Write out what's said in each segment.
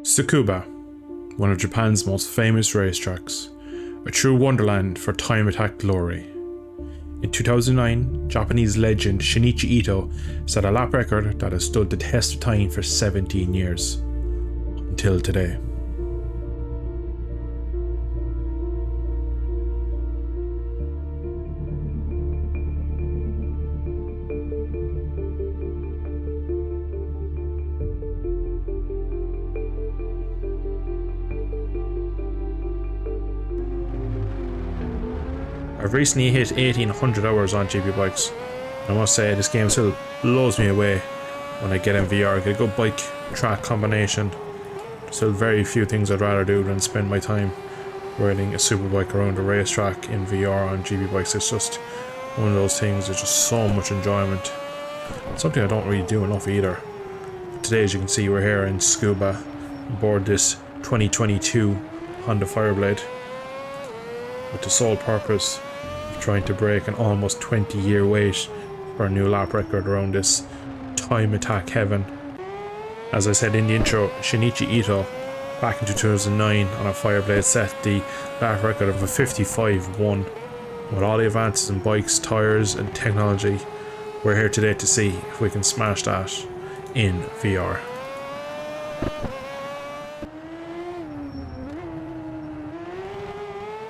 Tsukuba, one of Japan's most famous racetracks, a true wonderland for time attack glory. In 2009, Japanese legend Shinichi Ito set a lap record that has stood the test of time for 17 years, until today. I've recently hit 1800 hours on GP bikes, and I must say this game still blows me away when I get in VR. I get a good bike track combination. Still very few things I'd rather do than spend my time riding a superbike around a racetrack in VR on GP bikes. It's just one of those things, there's just so much enjoyment. Something I don't really do enough either. Today, as you can see, we're here in Tsukuba aboard this 2022 Honda Fireblade with the sole purpose of trying to break an almost 20-year wait for a new lap record around this time attack heaven. As I said in the intro, Shinichi Ito back in 2009 on a Fireblade set the lap record of a 55.1. With all the advances in bikes, tyres and technology, we're here today to see if we can smash that in VR.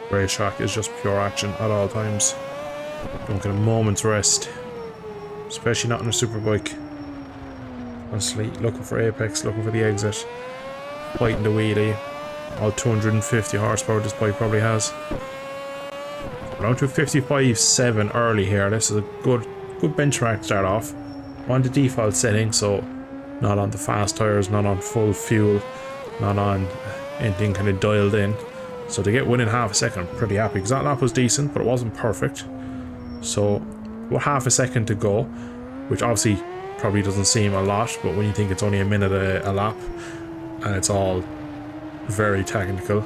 Racetrack is just pure action at all times. Don't get a moment's rest, especially not on a superbike. Constantly looking for apex, looking for the exit, biting the wheelie. All 250 horsepower this bike probably has. Around to 55.7 early here. This is a good benchmark to start off. On the default setting, so not on the fast tires, not on full fuel, not on anything kind of dialed in. So to get within half a second, I'm pretty happy, because that lap was decent, but it wasn't perfect. So with half a second to go, which obviously probably doesn't seem a lot, but when you think it's only a minute a lap, and it's all very technical,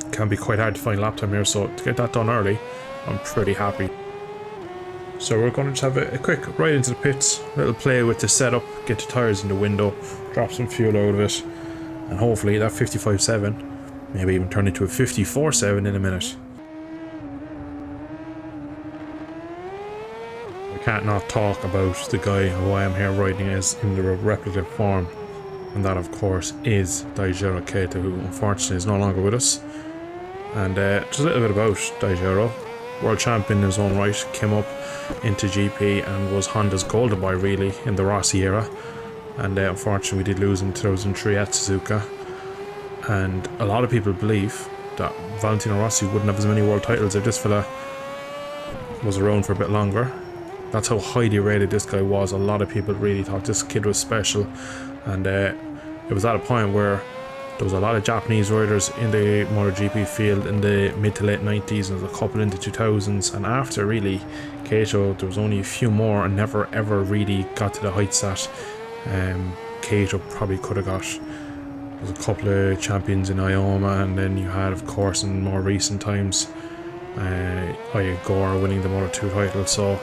it can be quite hard to find lap time here. So to get that done early, I'm pretty happy. So we're going to just have a quick ride into the pits, a little play with the setup, get the tyres in the window, drop some fuel out of it, and hopefully that 55.7 maybe even turn into a 54.7 in a minute. I can't not talk about the guy who I am here riding as in the replica form, and that of course is Daijiro Kato, who unfortunately is no longer with us. And just a little bit about Daijiro. World champion in his own right, came up into GP and was Honda's golden boy really in the Rossi era, and unfortunately we did lose him in 2003 at Suzuka. And a lot of people believe that Valentino Rossi wouldn't have as many world titles if this fella was around for a bit longer. That's how highly rated this guy was. A lot of people really thought this kid was special, and it was at a point where there was a lot of Japanese riders in the MotoGP field in the mid to late 90s, and a couple in the 2000s, and after really Kato there was only a few more, and never ever really got to the heights that Kato probably could have got. There's a couple of champions in Ioma, and then you had, of course, in more recent times, Gore winning the Moto2 title. So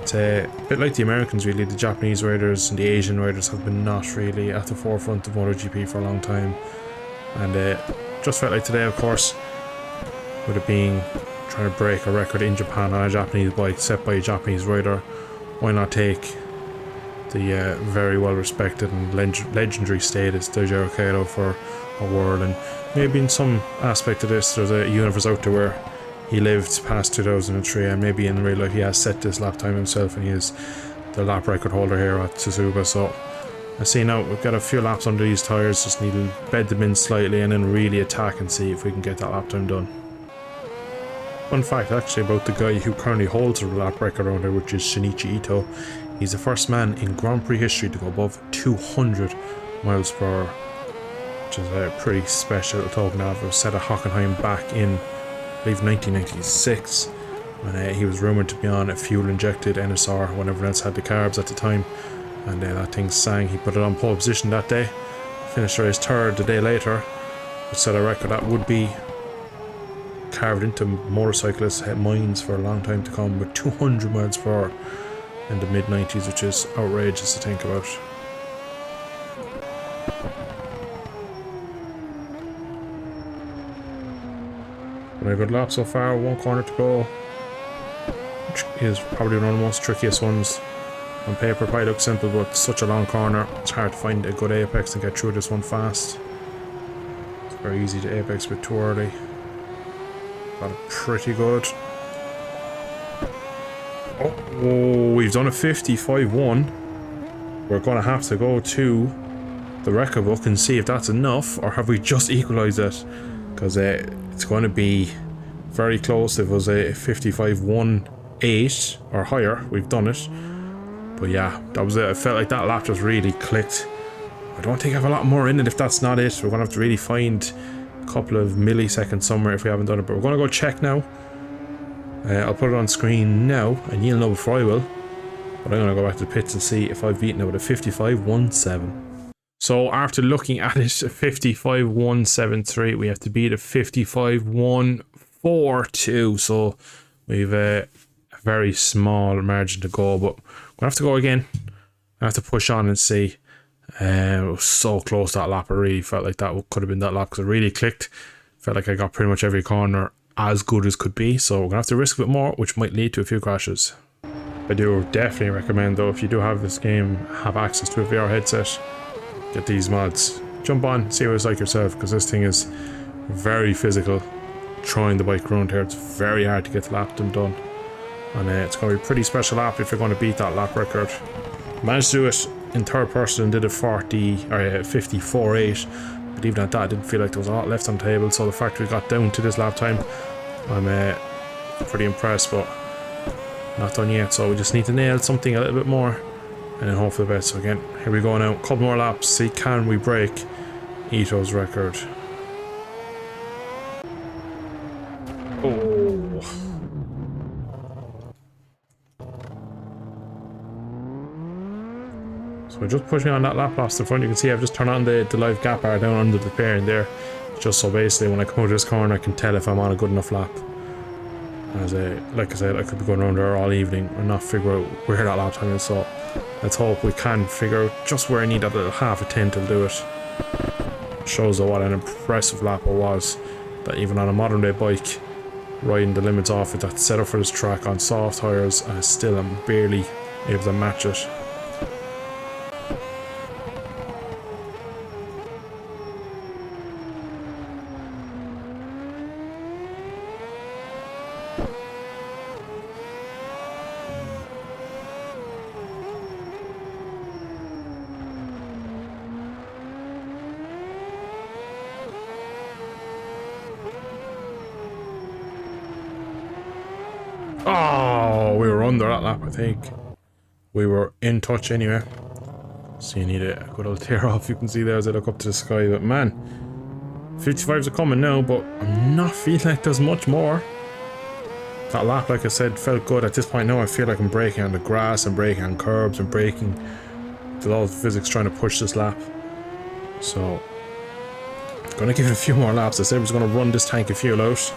it's a bit like the Americans really. The Japanese riders and the Asian riders have been not really at the forefront of MotoGP for a long time, and just felt like today, of course, with it being trying to break a record in Japan on a Japanese bike set by a Japanese rider, why not take the very well respected and legendary status Daijiro Kato for a world. And maybe in some aspect of this there's a universe out there where he lived past 2003, and maybe in real life he has set this lap time himself and he is the lap record holder here at Tsukuba. So I see now we've got a few laps under these tyres, just need to bed them in slightly and then really attack and see if we can get that lap time done. Fun fact actually about the guy who currently holds the lap record around here, which is Shinichi Ito. He's the first man in Grand Prix history to go above 200 miles per hour, which is a pretty special token of. It was set at Hockenheim back in, I believe, 1996, when he was rumoured to be on a fuel-injected NSR when everyone else had the carbs at the time, and that thing sang. He put it on pole position that day, finished race third the day later, which set a record that would be carved into motorcyclists' minds for a long time to come, with 200 miles per hour in the mid-90s, which is outrageous to think about. But a good lap so far, one corner to go. Which is probably one of the most trickiest ones. On paper probably looks simple, but such a long corner. It's hard to find a good apex and get through this one fast. It's very easy to apex a bit too early. Got it pretty good. Oh, we've done a 55-1. We're going to have to go to the record book and see if that's enough, or have we just equalised it? Because it's going to be very close. If it was a 55-1-8 or higher, we've done it. But yeah, that was it. I felt like that lap just really clicked. I don't think I have a lot more in it if that's not it. We're going to have to really find a couple of milliseconds somewhere if we haven't done it. But we're going to go check now. I'll put it on screen now, and you'll know before I will. But I'm going to go back to the pits and see if I've beaten it with a 55-1-7. So after looking at it, 55-1-7-3, we have to beat a 55-1-4-2. So we've a very small margin to go, but we'll have to go again. I have to push on and see. It was so close that lap. I really felt like that could have been that lap because it really clicked. Felt like I got pretty much every corner as good as could be. So we're going to have to risk a bit more, which might lead to a few crashes. I do definitely recommend, though, if you do have this game, have access to a VR headset. Get these mods. Jump on, see what it's like yourself, because this thing is very physical. Throwing the bike around here, it's very hard to get the lap done. And it's going to be a pretty special lap if you're going to beat that lap record. Managed to do it in third person and did a 54-8. But even at that, I didn't feel like there was a lot left on the table. So the fact we got down to this lap time, I'm pretty impressed, but not done yet. So we just need to nail something a little bit more. And then hope for the best. So again, here we go now. Couple more laps. See, can we break Ito's record? Oh. So we're just pushing on that lap loss to the front. You can see I've just turned on the live gap bar down under the pairing there. Just so basically when I come out of this corner I can tell if I'm on a good enough lap. As like I said, I could be going around there all evening and not figure out where that lap time is. So let's hope we can figure out just where I need that little half a tenth to do it. Shows what an impressive lap it was. That even on a modern day bike, riding the limits off it, that's set up for this track on soft tyres, and still I'm barely able to match it. Oh, we were under that lap, I think. We were in touch anyway. So you need a good old tear off, you can see there as I look up to the sky. But man, 55s are coming now, but I'm not feeling like there's much more. That lap, like I said, felt good. At this point now I feel like I'm braking on the grass, I'm braking on curbs, I'm braking with all the physics trying to push this lap. So I'm gonna give it a few more laps. I said I was gonna run this tank of fuel out,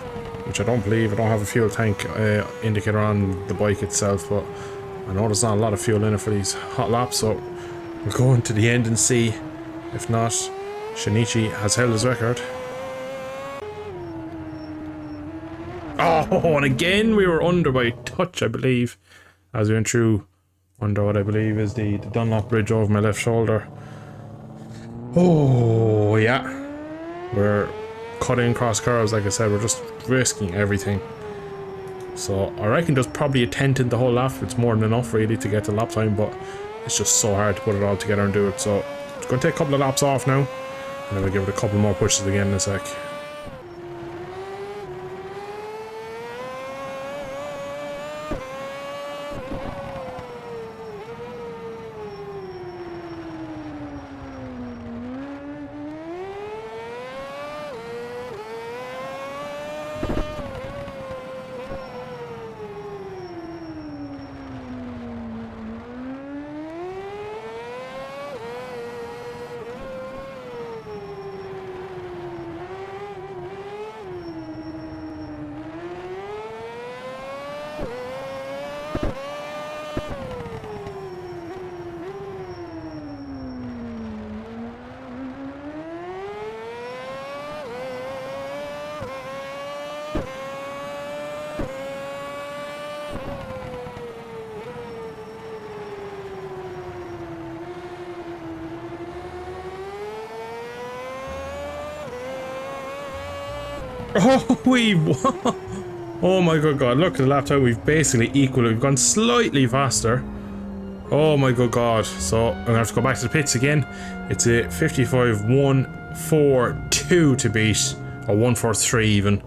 which I don't believe. I don't have a fuel tank indicator on the bike itself, but I know there's not a lot of fuel in it for these hot laps, so we'll go into the end and see. If not, Shinichi has held his record. Oh, and again we were under by a touch, I believe, as we went through under what I believe is the Dunlop bridge over my left shoulder. Oh yeah, we're cutting across curves. Like I said, we're just risking everything. So I reckon there's probably a tenth in the whole lap. It's more than enough really to get the lap time, but it's just so hard to put it all together and do it. So it's going to take a couple of laps off now, and then we'll give it a couple more pushes again in a sec. Oh, we won. Oh my good god, look at the lap time. We've basically equal. We've gone slightly faster. Oh my good god. So I'm gonna have to go back to the pits again. It's a 55.142 to beat, or 143 even.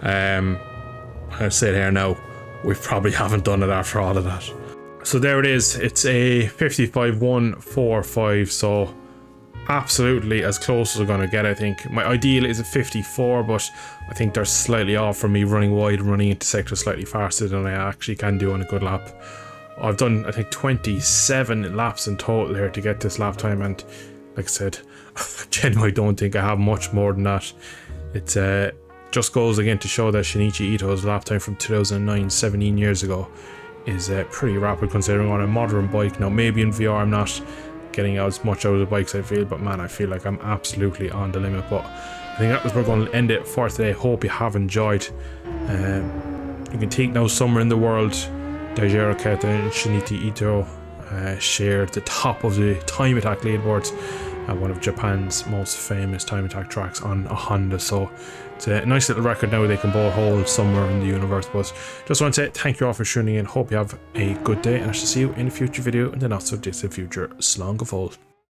I'll say it here now, we probably haven't done it after all of that. So there it is. It's a 55.145. So absolutely as close as we're gonna get. I think my ideal is a 54, but I think they're slightly off from me running wide and running into sector slightly faster than I actually can do on a good lap. I've done, I think, 27 laps in total here to get this lap time, and like I said, genuinely don't think I have much more than that. It just goes again to show that Shinichi Ito's lap time from 2009, 17 years ago, is pretty rapid considering on a modern bike. Now, maybe in VR I'm not getting as much out of the bikes I feel, but man, I feel like I'm absolutely on the limit. But I think that was where we're going to end it for today. Hope you have enjoyed. You can take now somewhere in the world, Daijiro, Kato and Shinichi Ito share the top of the time attack leaderboards at one of Japan's most famous time attack tracks on a Honda. So it's a nice little record now they can both hold somewhere in the universe. But just want to say thank you all for tuning in. Hope you have a good day, and I shall see you in a future video in the not so distant future. Slán go fóill.